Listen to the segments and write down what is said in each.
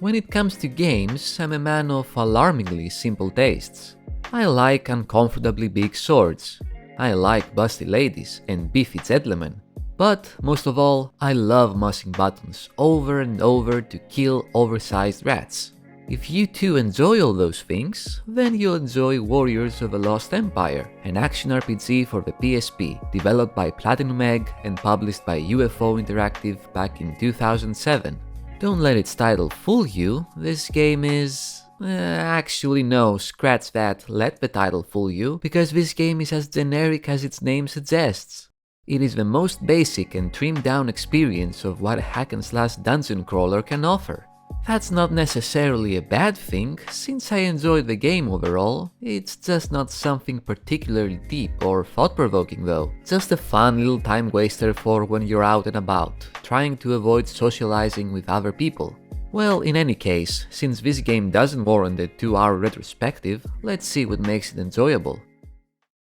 When it comes to games, I'm a man of alarmingly simple tastes. I like uncomfortably big swords. I like busty ladies and beefy gentlemen. But most of all, I love mashing buttons over and over to kill oversized rats. If you too enjoy all those things, then you'll enjoy Warriors of the Lost Empire, an action RPG for the PSP, developed by Platinum Egg and published by UFO Interactive back in 2007. Don't let its title fool you, this game is... actually no, scratch that, let the title fool you, because this game is as generic as its name suggests. It is the most basic and trimmed down experience of what a hack-and-slash dungeon crawler can offer. That's not necessarily a bad thing, since I enjoyed the game overall, it's just not something particularly deep or thought-provoking though. Just a fun little time waster for when you're out and about, trying to avoid socializing with other people. Well, in any case, since this game doesn't warrant a 2-hour retrospective, let's see what makes it enjoyable.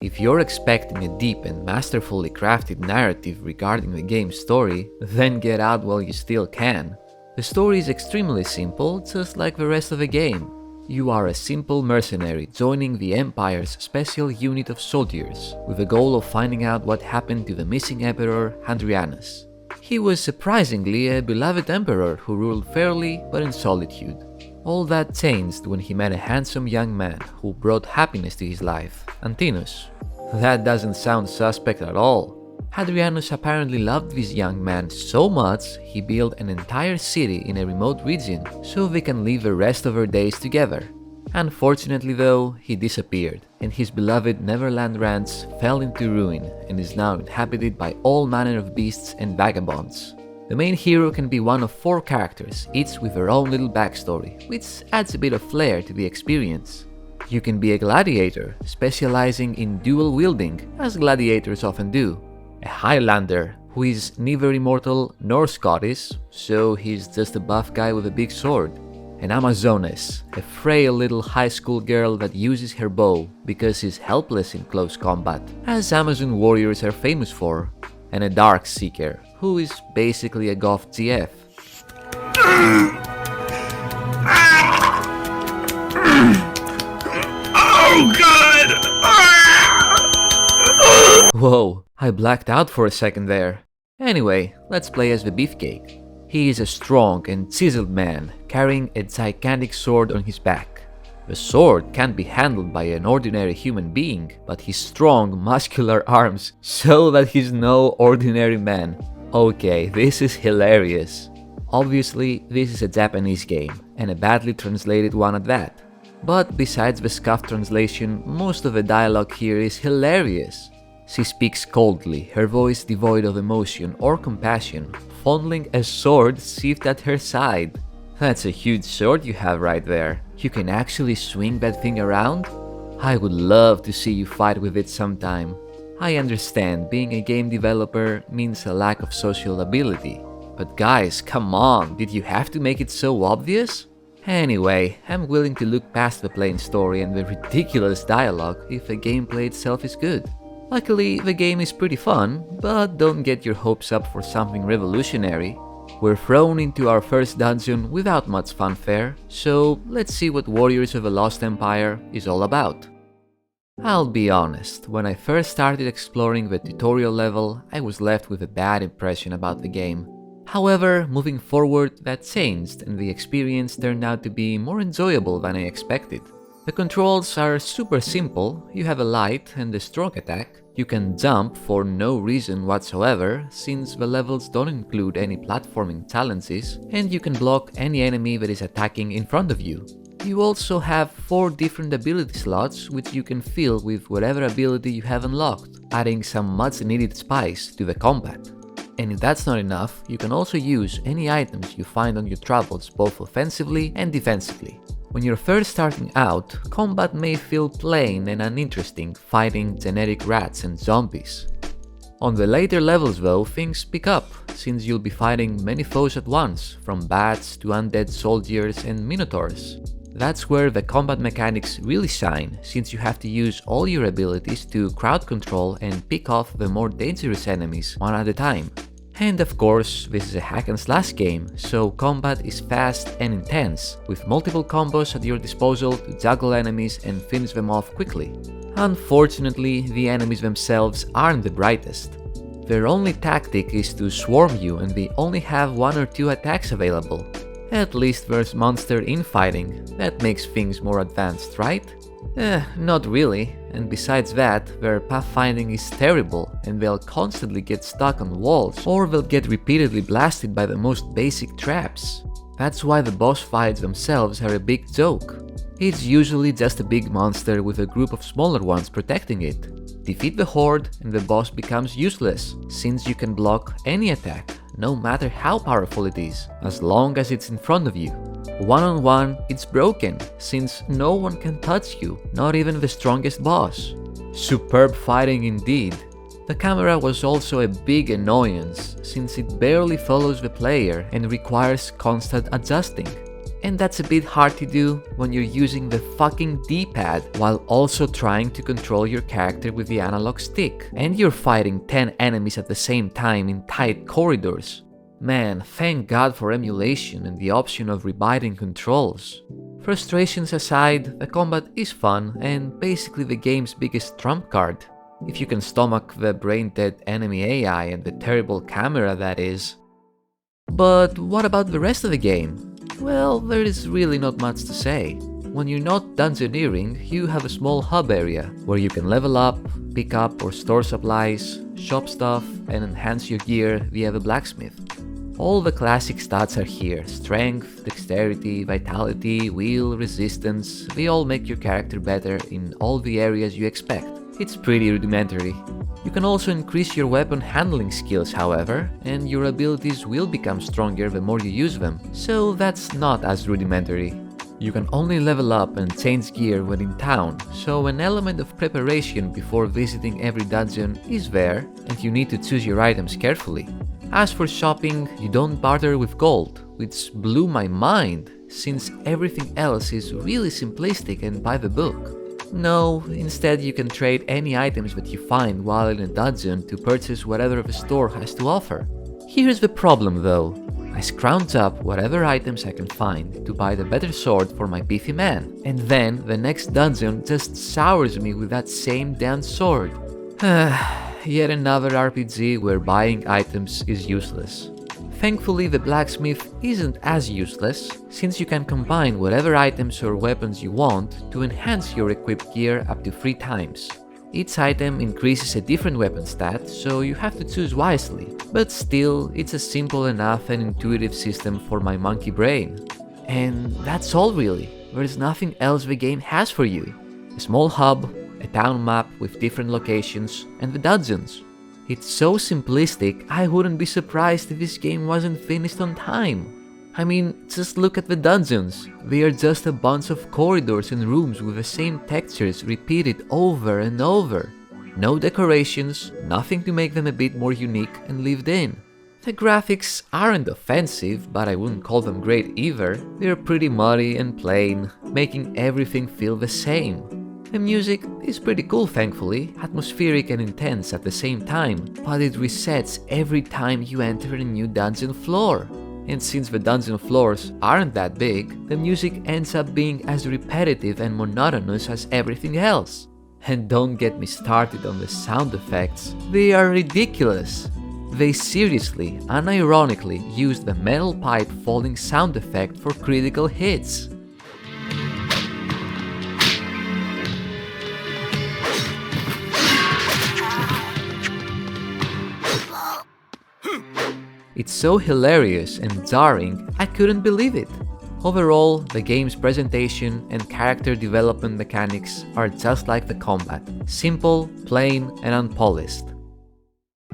If you're expecting a deep and masterfully crafted narrative regarding the game's story, then get out while you still can. The story is extremely simple, just like the rest of the game. You are a simple mercenary joining the Empire's special unit of soldiers, with the goal of finding out what happened to the missing Emperor Hadrianus. He was surprisingly a beloved emperor who ruled fairly but in solitude. All that changed when he met a handsome young man who brought happiness to his life, Antinous. That doesn't sound suspect at all. Hadrianus apparently loved this young man so much he built an entire city in a remote region so they can live the rest of their days together. Unfortunately though, he disappeared, and his beloved Neverland Ranch fell into ruin and is now inhabited by all manner of beasts and vagabonds. The main hero can be one of 4 characters, each with their own little backstory, which adds a bit of flair to the experience. You can be a gladiator, specializing in dual wielding, as gladiators often do. A Highlander, who is neither immortal nor Scottish, so he's just a buff guy with a big sword. An Amazoness, a frail little high school girl that uses her bow because she's helpless in close combat, as Amazon warriors are famous for. And a Dark Seeker, who is basically a goth GF. Oh god! Whoa, I blacked out for a second there. Anyway, let's play as the Beefcake. He is a strong and chiseled man, carrying a gigantic sword on his back. The sword can't be handled by an ordinary human being, but his strong, muscular arms show that he's no ordinary man. Okay, this is hilarious. Obviously, this is a Japanese game, and a badly translated one at that. But besides the scuffed translation, most of the dialogue here is hilarious. She speaks coldly, her voice devoid of emotion or compassion, fondling a sword sheathed at her side. That's a huge sword you have right there. You can actually swing that thing around? I would love to see you fight with it sometime. I understand being a game developer means a lack of social ability. But guys, come on, did you have to make it so obvious? Anyway, I'm willing to look past the plain story and the ridiculous dialogue if the gameplay itself is good. Luckily, the game is pretty fun, but don't get your hopes up for something revolutionary. We're thrown into our first dungeon without much fanfare, so let's see what Warriors of the Lost Empire is all about. I'll be honest, when I first started exploring the tutorial level, I was left with a bad impression about the game. However, moving forward, that changed and the experience turned out to be more enjoyable than I expected. The controls are super simple. You have a light and a strong attack. You can jump for no reason whatsoever, since the levels don't include any platforming challenges, and you can block any enemy that is attacking in front of you. You also have 4 different ability slots which you can fill with whatever ability you have unlocked, adding some much needed spice to the combat. And if that's not enough, you can also use any items you find on your travels both offensively and defensively. When you're first starting out, combat may feel plain and uninteresting, fighting generic rats and zombies. On the later levels though, things pick up, since you'll be fighting many foes at once, from bats to undead soldiers and minotaurs. That's where the combat mechanics really shine, since you have to use all your abilities to crowd control and pick off the more dangerous enemies one at a time. And of course, this is a hack and slash game, so combat is fast and intense, with multiple combos at your disposal to juggle enemies and finish them off quickly. Unfortunately, the enemies themselves aren't the brightest. Their only tactic is to swarm you and they only have 1 or 2 attacks available. At least there's monster infighting, that makes things more advanced, right? Not really, and besides that, their pathfinding is terrible and they'll constantly get stuck on walls or they'll get repeatedly blasted by the most basic traps. That's why the boss fights themselves are a big joke. It's usually just a big monster with a group of smaller ones protecting it. Defeat the horde and the boss becomes useless, since you can block any attack, no matter how powerful it is, as long as it's in front of you. One-on-one, it's broken, since no one can touch you, not even the strongest boss. Superb fighting indeed. The camera was also a big annoyance, since it barely follows the player and requires constant adjusting. And that's a bit hard to do when you're using the fucking D-pad while also trying to control your character with the analog stick, and you're fighting 10 enemies at the same time in tight corridors. Man, thank God for emulation and the option of rebinding controls. Frustrations aside, the combat is fun and basically the game's biggest trump card. If you can stomach the brain-dead enemy AI and the terrible camera that is. But what about the rest of the game? Well, there is really not much to say. When you're not dungeoneering, you have a small hub area where you can level up, pick up or store supplies, shop stuff, and enhance your gear via the blacksmith. All the classic stats are here: strength, dexterity, vitality, will, resistance. They all make your character better in all the areas you expect. It's pretty rudimentary. You can also increase your weapon handling skills, however, and your abilities will become stronger the more you use them, so that's not as rudimentary. You can only level up and change gear when in town, so an element of preparation before visiting every dungeon is there, and you need to choose your items carefully. As for shopping, you don't barter with gold, which blew my mind, since everything else is really simplistic and by the book. No, instead you can trade any items that you find while in a dungeon to purchase whatever the store has to offer. Here's the problem though. I scrounge up whatever items I can find to buy the better sword for my beefy man, and then the next dungeon just showers me with that same damn sword. Yet another RPG where buying items is useless. Thankfully, the blacksmith isn't as useless, since you can combine whatever items or weapons you want to enhance your equipped gear up to 3 times. Each item increases a different weapon stat, so you have to choose wisely, but still, it's a simple enough and intuitive system for my monkey brain. And that's all really. There's nothing else the game has for you. A small hub, a town map with different locations, and the dungeons. It's so simplistic, I wouldn't be surprised if this game wasn't finished on time. I mean, just look at the dungeons. They are just a bunch of corridors and rooms with the same textures repeated over and over. No decorations, nothing to make them a bit more unique and lived in. The graphics aren't offensive, but I wouldn't call them great either. They're pretty muddy and plain, making everything feel the same. The music is pretty cool, thankfully, atmospheric and intense at the same time, but it resets every time you enter a new dungeon floor. And since the dungeon floors aren't that big, the music ends up being as repetitive and monotonous as everything else. And don't get me started on the sound effects, they are ridiculous. They seriously, unironically used the metal pipe falling sound effect for critical hits. It's so hilarious and jarring, I couldn't believe it. Overall, the game's presentation and character development mechanics are just like the combat, simple, plain, and unpolished.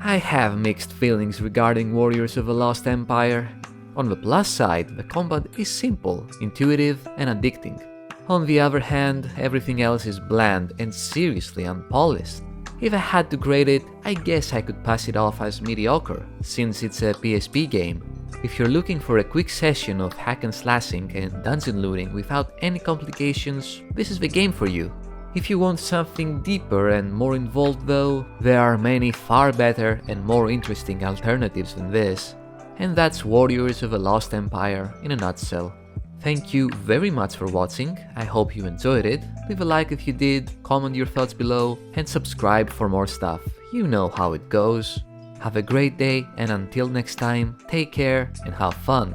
I have mixed feelings regarding Warriors of the Lost Empire. On the plus side, the combat is simple, intuitive, and addicting. On the other hand, everything else is bland and seriously unpolished. If I had to grade it, I guess I could pass it off as mediocre, since it's a PSP game. If you're looking for a quick session of hack and slashing and dungeon looting without any complications, this is the game for you. If you want something deeper and more involved though, there are many far better and more interesting alternatives than this. And that's Warriors of a Lost Empire in a nutshell. Thank you very much for watching, I hope you enjoyed it. Leave a like if you did, comment your thoughts below, and subscribe for more stuff. You know how it goes. Have a great day, and until next time, take care and have fun.